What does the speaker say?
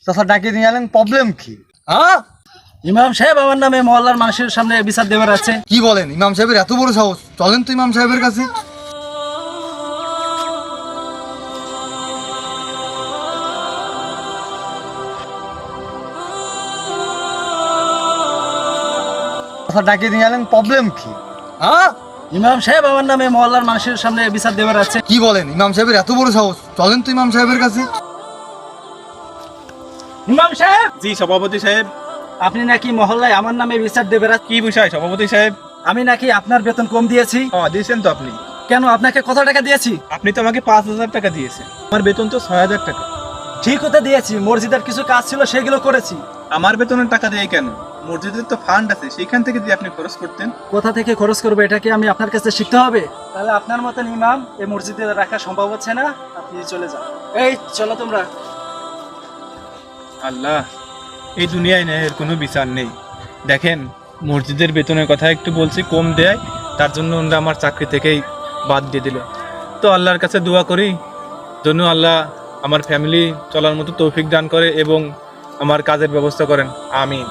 চাচা ডাকিয়ে নিয়ে এলেন, প্রবলেম কি? হ্যাঁ, ইমাম সাহেব আমার নামে মহল্লার মানুষের সামনে বিচার দেবার আছে। কি বলেন? ইমাম সাহেবের এত বড় সাহস! চলেন তো ইমাম সাহেবের কাছে। চাচা ডাকিয়ে নিয়ে এলেন, প্রবলেম কি? হ্যাঁ, ইমাম সাহেব আমার নামে মহল্লার মানুষের সামনে বিচার দেবার আছে। কি বলেন? ইমাম সাহেবের এত বড় সাহস! চলেন তো ইমাম সাহেবের কাছে। ইমাম সাহেব, জি সভাপতি সাহেব। আপনি নাকি মহল্লায় আমার নামে বিচার দেবার আছে। কি বিষয় সভাপতি সাহেব? আমি নাকি আপনার বেতন কম দিয়েছি। দিয়েছেন তো আপনি। কেন, আপনাকে কত টাকা দিয়েছি? আপনি তো আমাকে 5,000 টাকা দিয়েছেন। আমার বেতন তো 6,000 টাকা। ঠিক হতে দিয়েছি, মসজিদের কিছু কাজ ছিল সেগুলো করেছি। আমার বেতনের টাকা দিয়ে কেন? মসজিদের তো ফান্ড আছে, সেইখান থেকে যদি আপনি খরচ করতেন। কোথা থেকে খরচ করবো এটা কি আমি আপনার কাছে শিখতে হবে? তাহলে আপনার মতন ইমাম এই মসজিদে রাখা সম্ভব হচ্ছে না, আপনি চলে যান। এই চলো তোমরা। আল্লাহ, এই দুনিয়ায় ন্যায়ের কোনো বিচার নেই। দেখেন, মসজিদের বেতনের কথা একটু বলছি, কম দেয়, তার জন্য ওনারা আমার চাকরি থেকেই বাদ দিয়ে দিল। তো আল্লাহর কাছে দোয়া করি যেন আল্লাহ আমার ফ্যামিলি চলার মতো তৌফিক দান করে এবং আমার কাজের ব্যবস্থা করেন। আমিন।